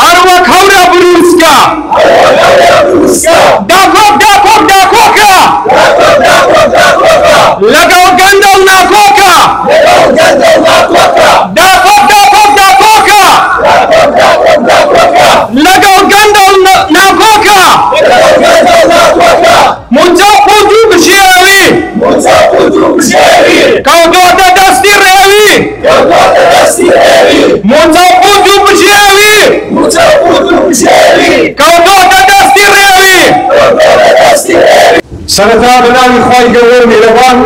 هر وەک هەورە بروسکە داکۆکە لەگەڵ گەندە و ناکۆکە داکۆکە لەگەڵ گەندە و ناکۆکە مونجا قوت و بژێوی کەوتۆتە دەستی ڕێوی مونجا قوت و بژێوی کەوتۆتە دەستی ڕێوی سەرەتا بەناوی خوای گەورە و میهرەبان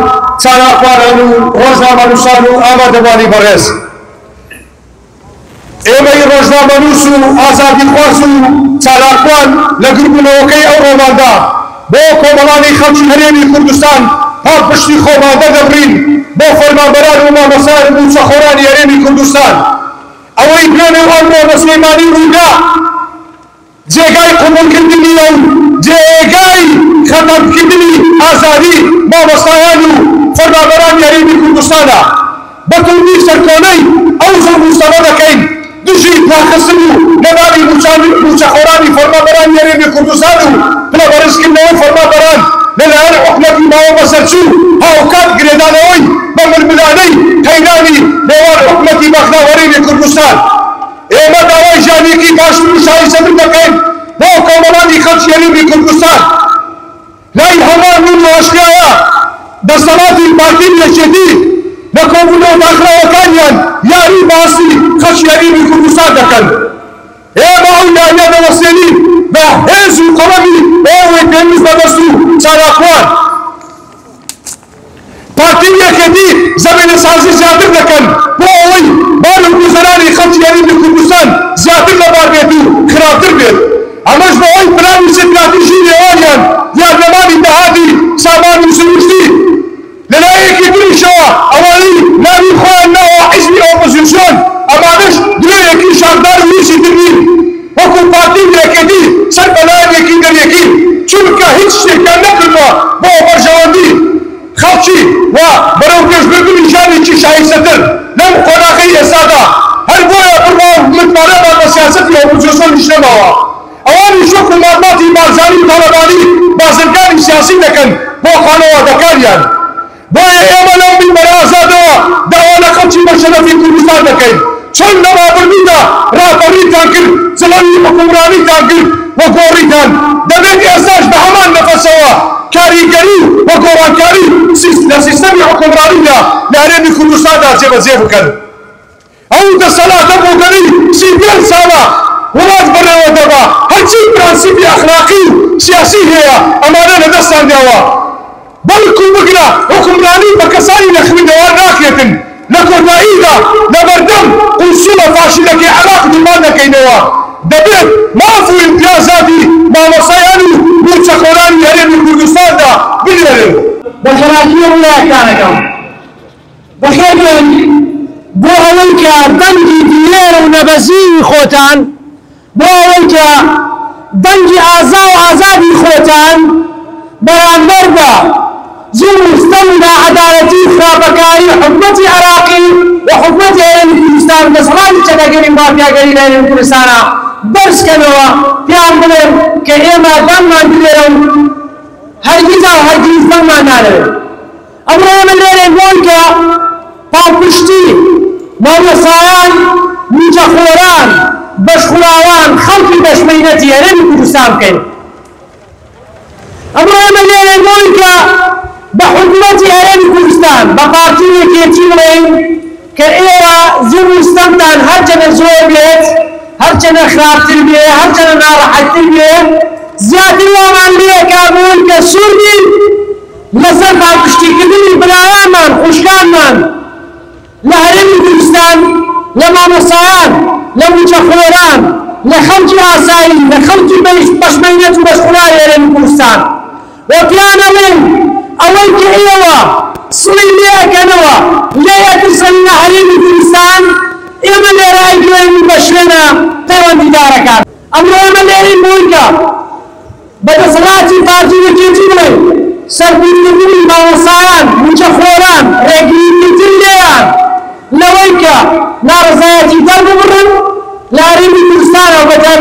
چالاخواران و ڕۆژنامەنووسان و ئامادەبانی بەڕێز ئێمەی ڕۆژنامەنووس و ئازادیخواز و چالاخوان لە گربوونەوەکەی ئەو ڕۆماندا بۆ کۆمەڵانی خەڵکی هەرێمی کوردستان پاڵپشتی خۆمان دەدەبرین بۆ فەرمانبەران و مامۆستایان و چەخۆرانی هەرێمی کوردستان ئەوەی بێنێ ئەم بۆ سلەیمانی ڕوودا جێگای قبولکردنیە و جێگای خەتەمکردنی ئازادی مامۆستایان و فەرمانبەرانی هەرێمی کوردستانە بە توندی سەرکۆنەی ئەو زۆر موستەفا دەکەین دژی داخستن و لەناوی موچەخۆرانی فەرمانبەرانی هەرێمی کوردستان و پلەبەرزکردنەوەی فەرمانبەران لەلایەن حکومەتی ماوە بەسەرچوو هاوکات گرێدانەوەی بە ململانەی قەیرانی نێوان حکومەتی بەخناوەرێمی کوردستان ئێمە داوای ژانێکی باشتر و شایستەتر دەکەین بۆ کۆمەڵانی خەڵکی هەرێمی کوردستان لای هەمان و نەوەشکایە دەسەڵاتی پارتی یەکێتی لە کۆبوونەوە داخراوەکانیان یاری باسی خەڵکی هەرێمی کوردستان دەکەن ئێمە ئەو یاریە دەوەسێنین بە هێز و قەڵەمی ئەوەی پێویست بەدەست و چالاخوان پارتی یەکێتی زەمینەسازی زیاتر دەکەن بۆ ئەوەی بارگوزەرانی خەڵکی هەرێمی کوردستان زیاتر لەبار بێت و خراپتر بێت ئەمەش بە ئەوەی پلانی ستراتیژی نێوانیان یاردەمانی داهاتی سامان و سروشتی لەلایەکی تریشەوە ئەوانەی ناوی خۆیان ناوە حیزبی ئۆپۆزیسیۆن ئەمانەش درێیەکی شاردار و ویسی تربین وەکو پارتی یەکێتی سەر بەلایەنێکی دەریەکی چونکە هیچ شتێکیان نەکردووە بۆ بەرژەوەندی خەڵکی و بەرەو پێشبردننی ژانێکی شایستەتر لەم قۆناغەی ئێستادا هەر بۆیە بڕوا متمانەمان بە سیاسەتی ئۆپۆزیسیۆن نیشتەمەوە ئەوانیش وەکو مادماتی بارزانی و تاڵەبانی بازرگانی سیاسی دەکەن بۆ خانەوادەکانیان بۆیە ئێمە لەم میمبەرە ئازادەوە داوا لە خەڵکی بەشەرەفی کوردستان دەکەین چۆن لە ڕابردوودا ڕاپەڕیتان کرد جڵەوی حکومڕانیتان کرد و گۆڕیتان دەبێت ئێستاش بە هەمان نەفەسەوە کاریگەری و گۆڕانکاری لە سیستەمی حکومڕانیدا لە هەرێمی کوردستاندا جێبەجێ بکەن ئەو دەسەڵاتە بۆگەری 35 ساڵە وڵات بەڕێوە دەبا هەرچی پرانسیپی ئەخلاقی و سیاسی هەیە ئەمانە لەدەستان دێوە بەڵکو بگرە حکومڕانی بە کەسانی نەخوێندەوە ناکرێتن لە کۆتاییدا لەبەردەم قونسوڵە فاشیلەکەی عێراق دومان دەکەینەوە دەبێت ماف و امتیازاتی مامۆستایان و موچەخۆرانی هەرێمی کوردستاندا بنێرن بە خەراکیە وڵایەتانەکەم بەخێربێن بۆ ئەوەی کە دەنگی دیێر و نەبەزیوی خۆتان بۆ ئەوەی کە دەنگی ئازا و ئازادی خۆتان بەرامبەر بە زوو مستەم و ناعەدالەتی خراپەکاری حکومەتی عێراقی و حکومەتی هەرێمی کوردستان دەسەڵاتی چەکەگەری مافیاگەری لە هەرێمی کوردستانە بەرزکەنەوە پێیان بڵێن کە ئێمە دەنگمان بدێرە و هەرگیزا و هەرگیز دەنگمان نادەوێت ئەمڕۆ ئێمە لێرەین بۆی کە پاڵپشتی مامۆستایان موچەخۆران بەشخوراوان خەڵکی بەشمەینەتی هەرێمی کوردستان بکەین ئەمڕۆ ئێمە لێرەین بۆی کە بە حکومەتی هەرێمی کوردستان بە پارتی یەکێتی بڵێین کە ئێوە زوو مستەمتان هەرچەنە زۆر بێت هەرچەنە خراپتر بێ هەرچەنە ناڕەحەتتر بێ زیاتر وامان لێکابوون کە سووربین لەسەر پاڵپشتیکردنی برایانمان خوشکانمان لە هەرێمی کوردستان لە مامۆستایان لە موچەخۆران لە خەڵکی ئاسایی لە خەڵکی بەشمەینەت و بەشخورای هەرێمی کوردستان و پیان ئەڵێن ئەوەی کە ئێوە سڵی لێ ئەکەنەوە لێ ئەترسەن لە هەرێمی کوردستان ئێمە لێرای گوێین بە شوێنە پەیوەندیدارەکان ئەمڕۆ ئێمە لێرەین بۆی کە بەدەسەڵاتی پارتی یەکێتی بڵێن سەرکوتکردنی مامۆستایان موچەخۆران ڕێگریکردن لێیان لەوەی کە ناڕەزایەتی دەرببڕن لە هەرێمی کوردستان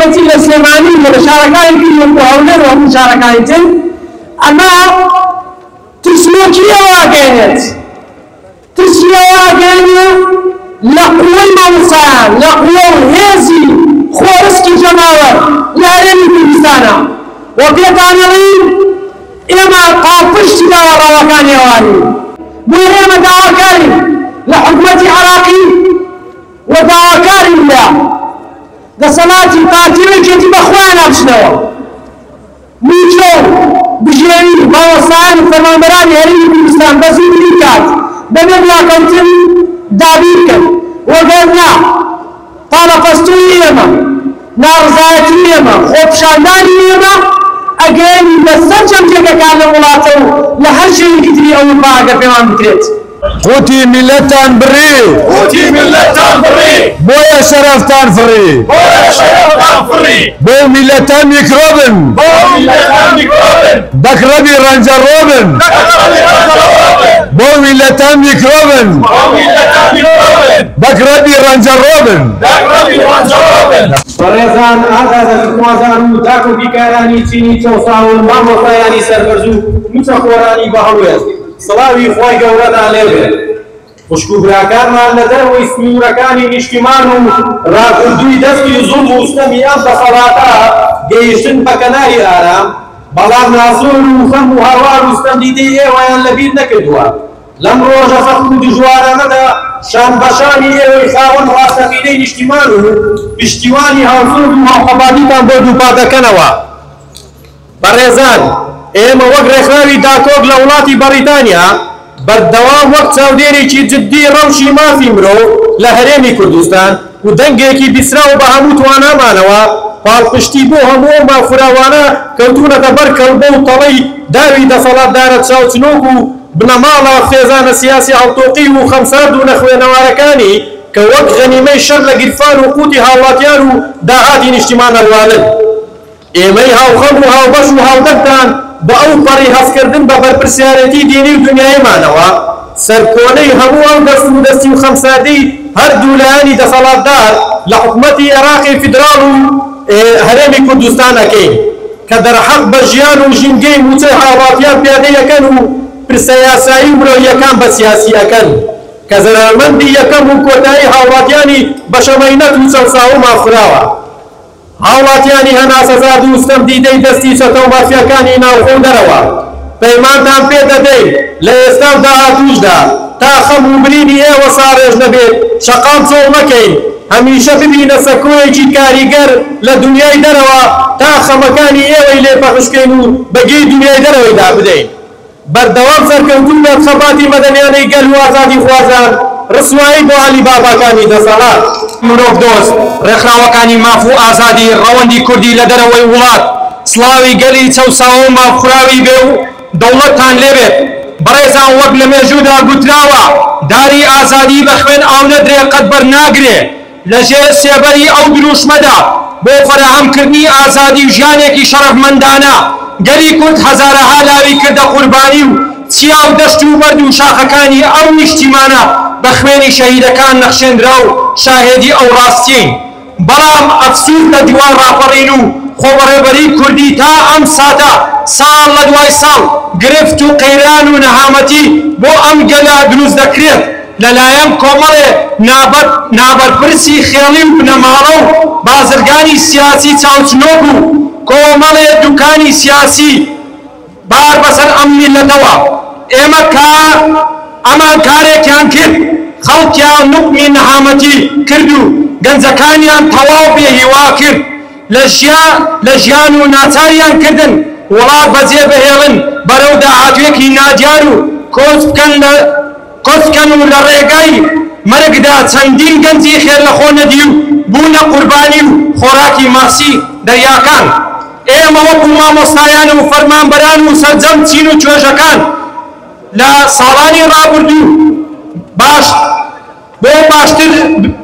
بەتایبەتی لە سلێمانی و لە شارەکانێکی وەکو هەولێر و هەموو شارەکانی تر ئەمە ترسنۆکیە واگەێنێت ترسیە واگەێنێ لە قووەی مامۆستایان لە قووە و هێزی خۆرسکی جەماوەر لە هەرێمی کوردستانە و پێتانەڵین ئێمە پاڵپشتی داوەڕاوەکانی ئێوانین بۆیە ئێمە داواکارین لە حکومەتی عێراقی و داواکارین لە دەسەڵاتی پارتیەکێتی بەخۆیان هەبچنەوە موچۆ بژێوی مامۆستایان و فەرمانبەرانی هەرێمی کوردستان بە زوودی کات بەبێ بڵاکەوتن دابیر بکەن وەگەرنا پاڵەپەستووی ئێمە ناڕزایەتی ئێمە خۆپشاندانی ئێمە ئەگەێنی بەسەر جەمجێگەکان لە وڵاتە و لە هەر شوێنێکی تری ئەوروپا ئەگەر پێمان بکرێت قوتی ملتان بڕی قوتی ملتان بڕی بۆیە شەرەفتان فڕی بۆیە شەرەفتان فڕی بۆ ملتان میکرۆبن بۆ ملتان میکرۆبن دەکڕەبی ڕەنجەڕۆبن بۆ ملتان میکرۆبن دەکڕەبی ڕەنجەڕۆبن بەڕێزان ئازادەخوازان و تاک و بیکارانی چینی چەوسا و مامۆستایانی سەربەرز و موچەخۆرانی بەهەڵوێست سڵاوی خۆی گەورەدا لێبێت خوشکوبراکانمان لە دەرەوەی سنوورەکانی نیشتیمان و ڕاکردووی دەستی زوڵم و ستەمی ئەم دەسەڵاتە گەیشتن بە کەناری ئارام بەڵام نازۆر و خەم و هاوار و ستەمدیدەی ئێوەیان لەبیر نەکردووە لەم ڕۆژە سەخت و دژوارانەدا شان بەشانی ئێوەی خاوەن ڕاستەقینەی نیشتیمان و پشتیوانی هاوسۆر و هاوقەباتیتان بۆ دووپا دەکەنەوە بەڕێزان ئێمە وەک ڕێکخراوی داکۆک لە وڵاتی بەریتانیا بەردەوام وەک چاودێرێکی جددی ڕەوشی مافی مرۆ لە هەرێمی کوردستان و دەنگێکی بیسرا و بە هەموو توانامانەوە پاڵپشتی بۆ هەموو مافراوانە کەوتونەتە بەر کەڵبە و تەڵەی داوی دەسەڵاتدارە چاوچنۆک و بنەماڵە خێزانە سیاسی هەڵتۆقی و خەمسارد و نەخوێنەوارەکانی کە وەک غەنیمەی شەر لە گیرفان و قوتی هاوڵاتیان و داهاتی نیشتیمان ئەروانن ئێمەی هاوخەم و هاوبەش و هاودەنگتان بە ئەو پەڕی هەستکردن بە بەرپرسیارەتی دینی و دنیایمانەوە سەرکۆنەی هەموو ئەو دەست و دەستی و خەمساردەی هەردوو لایانی دەسەڵاتدار لە حکومەتی عێراقی فیدراڵ و هەرێمی کوردستان ئەکەین کە دەرحەق بە ژیان و ژینگەی موچەی هاوڵاتیان پیادە یەکەن و پرسە یاسایی و مرۆییەکان بە سیاسی ئەکەن کە زەرمەندی یەکەم و کۆتایی هاوڵاتیانی بە شەمەینەت و چەوساو مافراوە هاوڵاتیانی هەناسەزاد و ستەمدیدەی دەستی چەتە و مافیەکانی ناوخۆ دەرەوە پەیمانتان پێ دەدەین لە ئێستا و داهاتووشدا تا خەم و برینی ئێوە ساڕێژ نەبێت شەقام چۆڵ مەکەین هەمیشە ببینە سەکۆیەکی کاریگەر لە دنیای دەرەوە تا خەمەکانی ئێوەی لێپەخشکەین و بەگەی دنیای دەرەوەیدا بدەین بەردەوام سەرکەوتون لە خەباتی مەدەنیانەی گەل و ئازادی خوازان ڕسوایی بۆ عەلی باباکانی دەسەڵات مرۆڤ دۆست ڕێکخراوەکانی ماف و ئازادی ڕەوەندی کوردی لە دەرەوەی وڵات سڵاوی گەلی چەوساوە و مافخراوی بێ و دەوڵەتتان لێبێت بەڕێزان وەک لە مێژوودا گوتراوە داری ئازادی بە خوێن ئاو نەدرێ قەت بەرناگرێ لەژێر سێبەری ئەو دروشمەدا بۆ فەرەهەمکردنی ئازادی و ژیانێکی شەرەفمەندانە گەلی کورد هەزارەها لاوی کردە قوربانی و چیا و دەشت و بەرد و شاخەکانی ئەو نیشتیمانە بە خوێنی شەهیدەکان نەخشێنرا و شاهێدی ئەو ڕاستین بەڵام ئەفسوس لە دیوان ڕاپەڕین و خۆبەڕێبەری کوردی تا ئەم ساتە ساڵ لە دوای ساڵ گرفت و قەیران و نەهامەتی بۆ ئەم گەلە دروست دەکرێت لەلایەن کۆمەڵێ نابەرپرسی خێڵی و بنەماڵە و بازرگانی سیاسی چاوچنۆک و کۆمەڵێ دوکانی سیاسی بار بەسەر ئەم میلەتەوە ئێمە ئەمان کارێکیان کرد خەڵکیان نوقمی نەهامەتی کرد و گەنجەکانیان تەواو بێهیوا کرد لە ژیان و ناچاریان کردن وڵات بەجێ بهێڵن بەرەو داهاتوێکی نادیار و کۆچکەن و لە ڕێگای مەرگدا چەندین گەنجی خێر لە خۆ نەدی و بوونە قوربانی و خۆراکی ماسی دەریاکان ئێمە وەکو مامۆستایان و فەرمانبەران و سەرجەم چین و توێژەکان لە ساڵانی ڕابردوو بۆ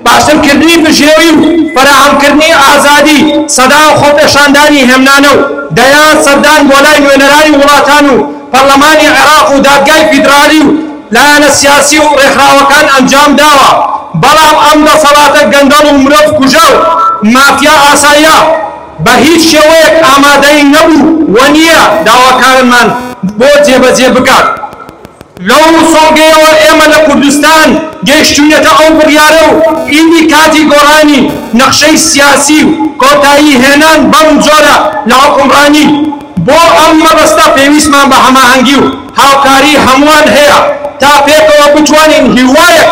باشترکردنی بژێوی و فەراهەمکردنی ئازادی سەدا و خۆپێشاندانی هێمنانە و دەیان سەردان بۆ لای نوێنەرانی وڵاتان و پەرلەمانی عێراق و دادگای فیدرالی و لایەنە سیاسی و ڕێکخراوەکان ئەنجام داوە بەڵام ئەم دەسەڵاتە گەندەڵ و مرۆڤ کوژە و مافیا ئاساییە بە هیچ شێوەیەک ئامادەی نەبوو و نییە داواکارمان بۆ جێبەجێ بکات. لەو سۆڵگەیەوە ئێمە لە کوردستان گەیشتوونەتە ئەو بڕیارە و ئیدی کاتی گۆڕانی نەخشەی سیاسی و کۆتایی هێنان بەم جۆرە لە حکومڕانی بۆ ئەم مەبەستە پێویستمان بە هەماهەنگی و هاوکاری هەمووان هەیە تا پێکەوە بتوانین هیوایەک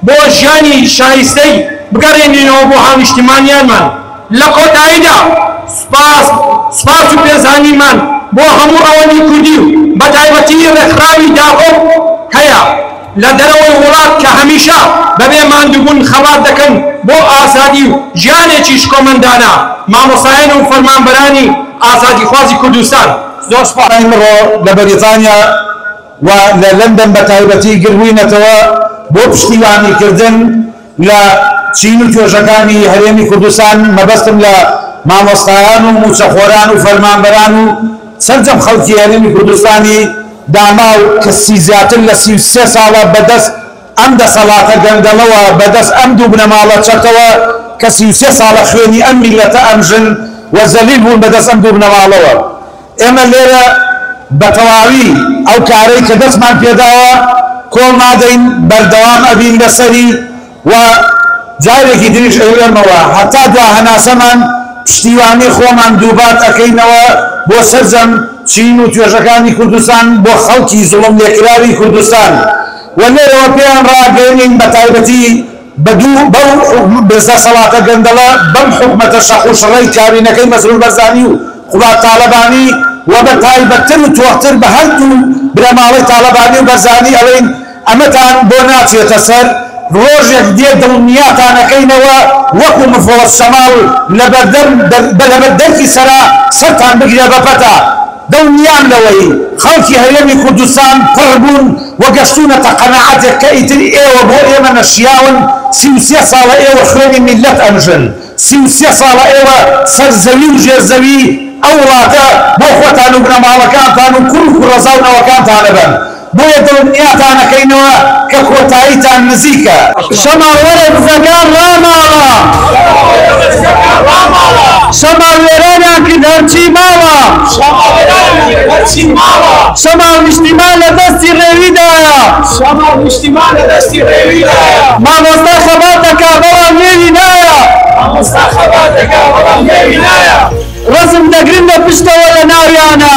بۆ ژیانی شایستەی بگەڕێنینەوە بۆ هاونیشتیمانیانمان. لە کۆتاییدا سوپاس و پێزانیمان بۆ هەموو ئەوەی کوردی و بە تایبەتی ڕێکخراوی داهۆ هەیە لە دەرەوەی وڵات کە هەمیشە بەبێ ماندووبوون خەبات دەکەن بۆ ئازادی و ژیانێکیش کۆمەندانە مامۆستایان و فەرمانبەرانی ئازادی خوازی کوردستان. زۆر سپاس ئەمڕۆ لە بەریتانیا و لە لەندەن بە تایبەتی گربووینەتەوە بۆ پشتیوانیکردن لە چین و توێژەکانی هەرێمی کوردستان. مەبەستم لە مامۆستایان و موچەخۆران و فەرمانبەران و سەرجەم خەڵکی هەرێمی کوردستانی داما و کەسی زیاتر لە 33 ساڵە بەدەست ئەم دەسەڵاتە گەندەڵەوە بەدەست ئەم دوو بنەماڵە چەکەوە کە 33 ساڵە خوێنی ئەم میلەتە ئەمژن و زەلیل بوون بەدەست ئەم دوو بنەماڵەوە. ئێمە لێرە بە تەواوی ئەو کارەی کە دەستمان پێداوە کۆڵ نادەین، بەردەوام ئەبین لەسەری و جارێکی دریش ئەوێمەوە هەتا دوا هەناسەمان پشتیوانی خۆمان دووبات ئەەکەینەوە بۆ سەرجەم چین و توێژەکانی کوردستان بۆ خەڵکی زوڵم لێکراوی کوردستان و لێرەوە پێیان ڕاگەێنین بە تایبەتی بەو بێسەسەڵاتە گەندەڵە بەم حکومەتە شەق و شەڕەی کابینەکەی مەسرور بەرزانی و خوڵات تاالبانی و بە تایبەتتر و تۆختر بە هەردوو برەماڵی تاالبانی و بەرزانی ئەڵێن ئەمەتان بۆ ناچێتە سەر ڕۆژێک دێ دڵنیاتانەکەینەوە وەکو مفۆڵەت شەماڵ لەبەر دەرکی سەرا سەرتان بگرێ بەپەتا. دڵنیان لەوەی خەڵکی هەرێمی کوردستان پڕ بوون و گەشتونەتە قەناعەتێک کە ئیتر ئێوە بۆ ئێمە نەشیاون 33 ساڵە ئێوە خوێنی میلەت ئەمژن، 33 ساڵە ئێوە سەرزەوی و ژێرزەوی ئەو وڵاتە بۆ خۆتان و بنەماڵەکانتان و کوڕ و کوڕەزاونەوەکانتانە بن. بۆیە دڵنیاتانەکەینەوە کە کۆتاییتان نزیکە. شەماڵ وەرە بزەکان ڕاماوە، شەماڵ وێرانیان کرد هەرچی ماوە، شەماڵ نیشتیمان لە دەستی ڕێویدایە، مامۆستا خەبات دەکا بەڵام لێوی نایە، ڕسم دەگرن لە پشتەوە لە ناویانە،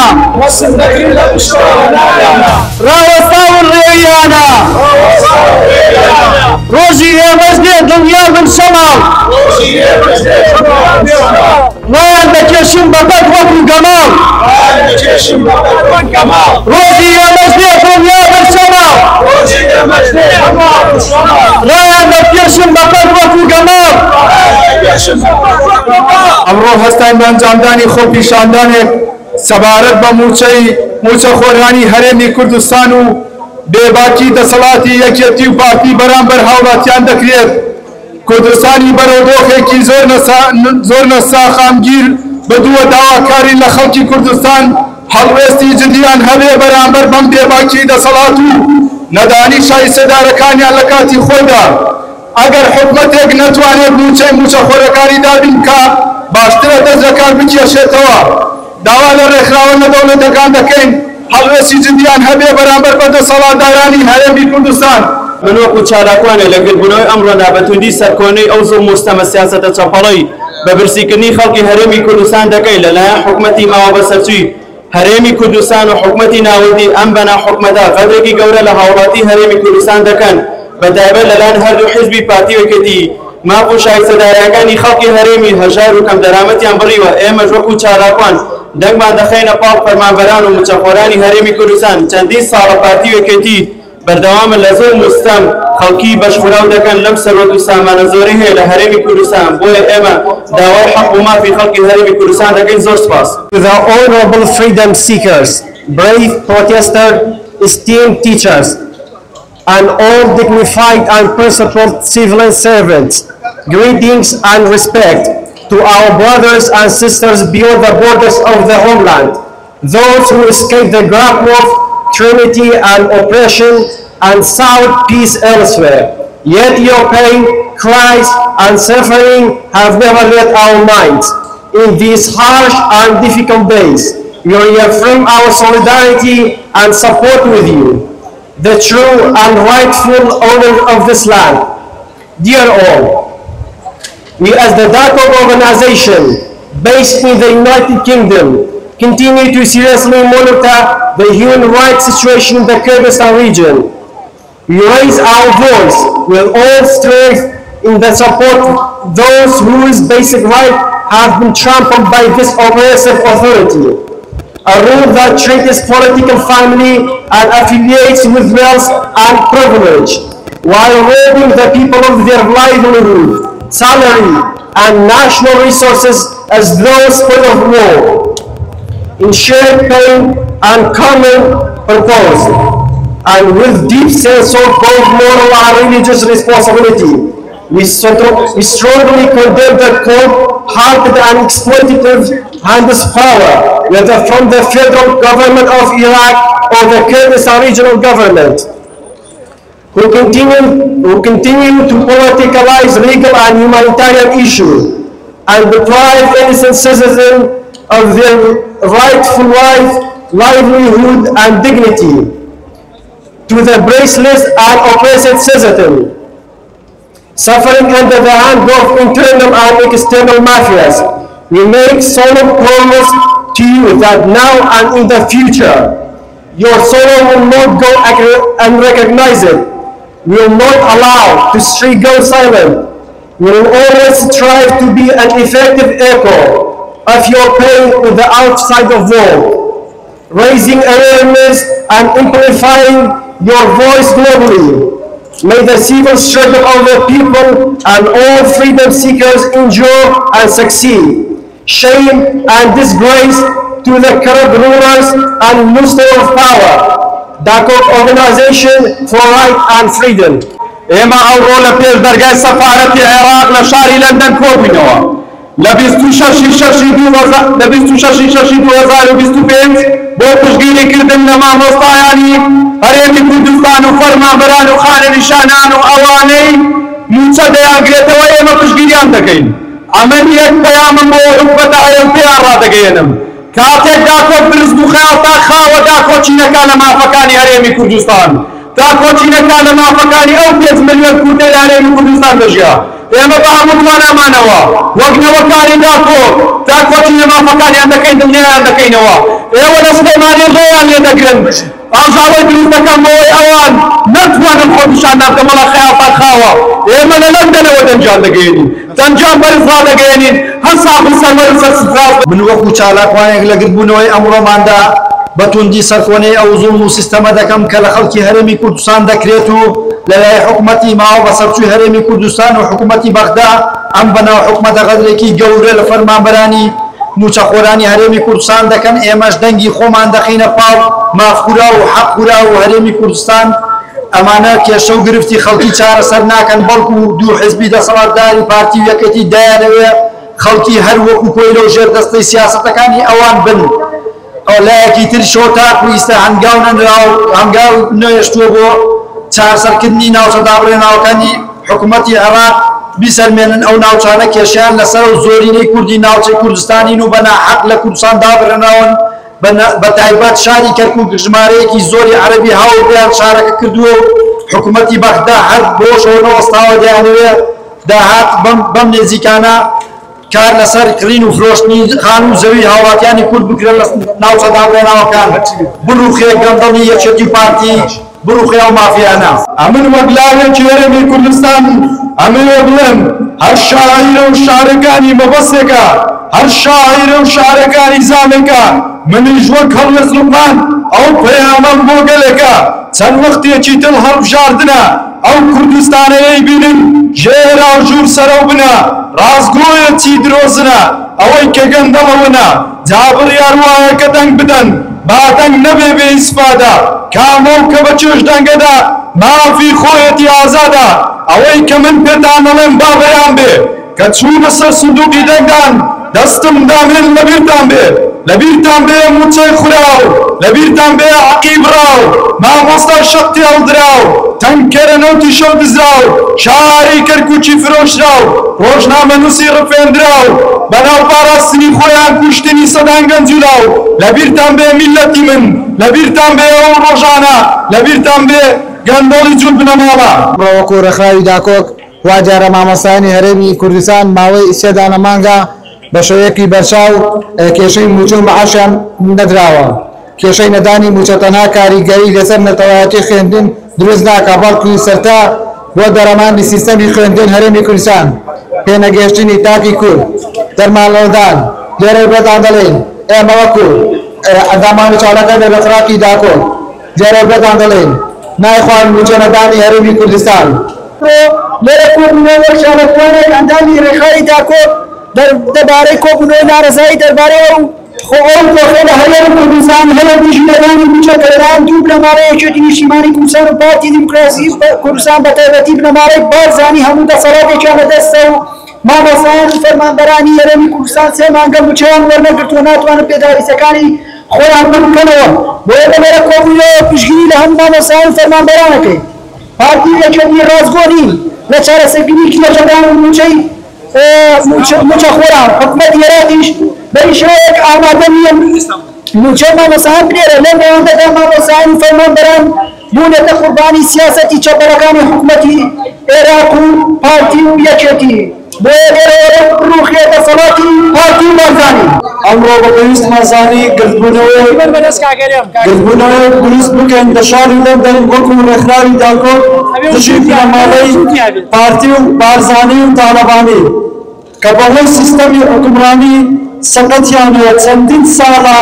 ڕاوەستاون ڕێویانە، ڕۆژی ئێمەش دێ دڵنیا بن شەماڵ، ڕایان دەکێشن بەپەت وەکو گەماڵ، ڕۆژی ئێمەش دێ دڵنیا بن شەماڵ، ڕایان دەکێشن بەپەت وەکو گەماڵ. ئەمڕۆ هەستان بە ئەنجامدانی خۆپیشاندانێک سەبارەت بە موچەخۆرانی هەرێمی کوردستان و بێباکی دەسەڵاتی یەکێتی و پارتی بەرامبەر هاوڵاتیان دەکرێت. کوردستانی بەرەودۆخێکی زۆر نەساخامگیر بدووە داواکاری لە خەڵکی کوردستان هەڵوێستی جدیان هەبێ بەرامبەر بەم بێباکی دەسەڵات و نەدانی شایستەدارەکانیان لە کاتی خۆیدا. ئەگەر حکومەتێک نەتوانێت موچەخۆرەکانی دابین کە باشترە دەست لە کار بکێشێتەوە. داوا لە ڕێکخراوە لە دەوڵەتەکان دەکەین هەڵوێستی جدیان هەبێ بەرامبەر بە دەسەڵاتدارانی هەرێمی کوردستان. من وەکو چالاکوانێ لە گرتبوونەوەی ئەمڕۆ نابەتوندی سەرکۆنەی ئەو زۆر مستەمە سیاسەتە چەپەڵەی بە برسیکردنی خەڵکی هەرێمی کوردستان دەکەی لەلایەن حکومەتی ماوە بەسەرچووی هەرێمی کوردستان و حکومەتی ناوەندی ئەم بەنا حکومەتە غەدرێکی گەورە لە هاوڵاتی هەرێمی کوردستان دەکەن بەتایبەت لەلایەن هەردوو حیزبی پارتی وەکێتی ماپ و شایستەدارەکانی خەڵکی هەرێمی هەژار و کەم دەرامەتیان بڕیوە. ئێمەش وەکو چالاکوان دەنگمان دەخەینە پاڵ فەرمانبەران و موچەخۆرانی هەرێمی کوردستان چەندین ساڵە پارتی وەکێتی بەردەوامە لە زۆر مستەم خەڵکی بەشخوراو دەکەن لەم سەرۆت و سامانە زۆری هەیە لە هەرێمی کوردستان. بۆیە ئێمە داوای حەق و مافی خەڵکی هەرێمی کوردستان دەکەین. زۆر سپاس. The honorable freedom seekers, brave protesters, esteemed teachers, and all dignified and principled civil servants, greetings and respect to our brothers and sisters beyond the borders of the homeland, those who escaped the grapple, tyranny and oppression and sought peace elsewhere. Yet your pain, cries and suffering have never left our minds. in these harsh and difficult days. We reaffirm our solidarity and support with you, the true and rightful owners of this land. Dear all, we as the DACOG organization, based in the United Kingdom, continue to seriously monitor the human rights situation in the Kurdistan region. We raise our voice with all strength in the support of those whose basic rights have been trampled by this oppressive authority. A rule that treats political family and affiliates with wealth and privilege, while robbing the people of their livelihood, salary, and national resources as though spoil of war. In shared pain and common purpose, and with deep sense of both moral and religious responsibility, we strongly condemn the cold-hearted and exploitative hands power, whether from the federal government of Iraq or the Kurdistan regional government, who continue to politicalize legal and humanitarian issues and deprive innocent citizens of their rightful life, livelihood, and dignity, to the braceless and oppressed citizen, suffering under the hand of internal and external mafias. We make solemn promise to you that now and in the future, your sorrow will not go unrecognized. We will not allow history go silent. We will always strive to be an effective echo of your pain in the outside of world, raising awareness and amplifying your voice globally. May the civil struggle of the people and all freedom seekers endure and succeed. Shame and disgrace to the corrupt rulers and looseners of power. DACOG Organization for Right and Freedom. ئێمە ئەوڕۆ لە پێش دەرگای سەفارەتی عێراق لە شاری لەندەن کۆبووینەوە لە 26/6/2025 بۆ پشتگیریکردن لە مامۆستایانی هەرێمی کوردستان و فەرمانبەران و خانەنیشانان و ئەوانەی موچە دەیانگرێتەوە ئێمە پشتگیریان دەکەین. ئەمن یەک پەیامم بۆ حکومەتە ئەیڵپیان ڕادەگەیەنم. کاتێک داکۆ دروست بوو خەیاڵتان خاوە داکۆچینەکان لە مافەکانی هەرێمی کوردستان، داکۆچینەکان لە مافەکانی ئەو 5 ملیۆن کوردی لە هەرێمی کوردستان دەژیا. ئێمە بە هەمووتوان ئەمانەوە وەک نەوەکانی داکۆچینە مافەکانیان دەکەین دڵنیایان دەکەینەوە. ئێوە لە سلێمانی ڕێیان لێ دەگرن ئاژاوەی دروست دەکەن بۆی ئەوان نەتوانن خۆتیشان دەکە بەڵا خەیاڵتان خاوە. ئێمە لە لەندەنەوە دەنجام دەگەێنین، دەنجام بەرز ڕادەگەێنین، هەسا بسەمەرز سەرسفراز. من وەکو چالاکوانێک لە گرتبوونەوەی ئەمڕۆماندا بە توندی سەرکۆنەی ئەو زوڵم و سیستەمە دەکەم کە لە خەڵکی هەرێمی کوردستان دەکرێت و لەلای حکومەتی ماوە بە سەرچووی هەرێمی کوردستان و حکومەتی بەغدا ئەم بەناو حکومەتە غەدرێکی گەورە لە فەرمانبەرانی موچەخۆرانی هەرێمی کوردستان دەکەن. ئێمەش دەنگی خۆمان دەخینە پاڵ مافخورا و حەقخورا و هەرێمی کوردستان ئەمانە کێشە و گرفتی خەڵکی چارەسەر ناکەن، بەڵکو دوو حیزبی دەسەڵاتداری پارتی و یەکێتی دایانەوێ خەڵکی هەر وەکو کۆی لەو ژێردەستەی سیاسەتەکانی ئەوان بن. لایەکی تر شۆتاک و ئیستا هەنگاو نەنراو هەنگاو نوێشتووە بۆ چارەسەرکردنی ناوچەدابڕێناوەکانی حکومەتی عێراق بیسەلمێنن ئەو ناوچانە کێشیان لەسەر و زۆرینەی کوردی ناوچەی کوردستانین و بەناحەق لە کوردستان دابڕێنراون. بە تایبەت شاری کەرکووک ژمارەیەکی زۆری عەرەبی هاوڵاتیان شارەکە کردووە و حکومەتی بەغدا هەر بۆ شەوە وەستاوە دەیانەوێ داهات بەم نێزیکانە کار لەسەر کڕین و فرۆشتنی خان و زەوی هاوڵاتیانی کورد بکرێن لە ناوچە دابڕێناوەکان بڕوخێ گەندەڵی یەکێتی پارتی بڕوخێ ئەو مافیانە. ئەمن وەک لاوێکی هەرێمی کوردستان ئەمەوێ بڵێم هەر شاعیرە و شارەکانی مەبەستێکە، هەر شاعیرە و شارەکانی زانێکە. منیش وەک هەڵوێز لوقمان ئەو پەیامەم بۆ گەلێکە چەند وەختێکی دڵ هەڵبژاردنە ئەو کوردستانەیەی بینن ژێرا و ژوور سەرەو بنە ڕازگۆیەکی درۆزنە ئەوەی کە گەندەڵەوەنە جا بڕیار وایە کە دەنگ بدەن با دەنگ نەبێ بێ ئیسفادە کامە و کە بە چێژ دەنگەدا مافی خۆیەتی ئازادە ئەوەی کە من پێتان دەڵێم با بەیان بێ کە چوونە سەر سندوقی دەنگدان دەستم دامێن لەبیرتان بێ لبیرتان بێ موچەی خوراو لەبیرتان بێ عەقیب ڕاو مامۆستا شەقتی هەڵدراو تەنکەرە نەوتی شەو دزراو شاری کەرکووکی فرۆشراو ڕۆژنامە نووسی ڕفێندراو بەناو پاراستنی خۆیان کوشتنی سەدان گەنجولاو لەبیرتان بێ میلەتی من لەبیرتان بێ ئەو ڕۆژانە لەبیرتان بێ گەندەڵی جوود بنەماڵە ڕۆوەکو ڕێکخراوی داکۆک واجارە مامۆستایانی هەرێمی کوردستان ماوەی سێدانە مانگە بە شێوەیەکی بەرچاو کێشەی موچە و مەعاشیان نەدراوە کێشەی نەدانی موچە تەنها کاریگەری لەسەر نەتەوایەتی خوێندن دروست ناکە بەڵکو سەرتا بۆ دەرەماندی سیستەمی خوێندن هەرێمی کوردستان پێنەگەشتنی تاکی کورد دەرمانلەدان لێرە بێتان دەڵێن ئێمە وەکو ئەندامانی چاڵەکە لە خراپی داکۆ لێرە بێتان دەڵێن نایخوان موچە نەدانی هەرێمی کوردستان لێرە کۆبوونەوە وەرشارەکوانێک ئەندامی ڕێکخراوی داکۆ دەبارەی کۆبوونەوەی نارەزایی دەربارەی ئەو دۆخە لە هەرێمی کوردستان هەیە دیژنەکانی موچەکەران دوو بنەماڵەیەکی نیشتیمانی کوردستان و پارتی دیموکراسی کوردستان بە تایبەتی بنەماڵەی بارزانی هەموو دەسەڵاتێکیان لەدەستە و مامۆستایان و فەرمانبەرانی هەرێمی کوردستان سێ مانگە موچەیان وەرنەگرتووە ناتوانن پێداویستەکانی خۆیان بکەنەوە بۆیە لەمێرە کۆبوونەوە پشتگیری لە هەموو مامۆستایان و فەرمانبەرانەکەی پارتی یەکێتی ڕازگۆنی لە چارەسەرکردنی کێشەکان و موچە خۆران حکومەت ئێراتیش بەی شێوەیەک ئامادە نییە موچە مامۆستایان بنێرە لەم ڕێوەندەدا مامۆستایان و فەرمانبەران بوونەتە قوربانی سیاسەتی چەپەڵەکانی حکومەتی عێراق و پارتی و یەکێتی بۆیە لێرە ڕوخێ دەسەڵاتی پارتی و بارزانی ئەمڕۆ بە پێویستمان زانی گرتبوونەوەی دروست بکەین لە شاری لەندەن وەکو ڕێکخراوی داکۆ دژی بنەماڵەی پارتی و بارزانی و تاڵەبانی کە بەهۆی سیستەمی حکومڕانی سەقەتیانەوە چەندین ساڵە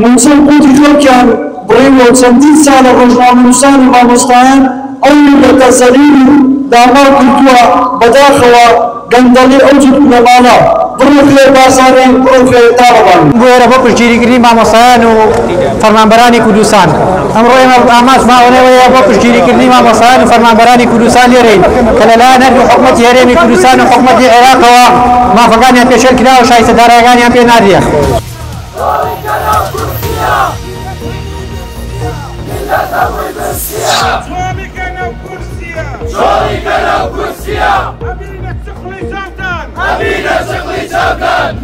موچە و قوتی خەڵکیان بڕێوە چەندین ساڵە ڕۆژنامەنووسان و مامۆستایان ئەو بەتەسەلیم و داوا کردووە بەداخەوە گەندەڵی ئەو جوت بنەماڵە بڕۆخێ بازارێ بڕۆخێ تاڵەبان بۆرە بۆ پشتگیریکردنی مامۆستایان و فەرمانبەرانی کوردستان ئەمڕۆ ئێمە ئاماژماوەنەوەیە بۆ پشتگیریکردنی مامۆستایان و فەرمانبەرانی کوردستان لێرەین کە لەلایەن هەردوو حکومەتی هەرێمی کوردستان و حکومەتی عێراقەوە مافەکانیان پێشێل کرا و شایستەدارایەکانیان پێ نادرێ أبينا شغلي زادان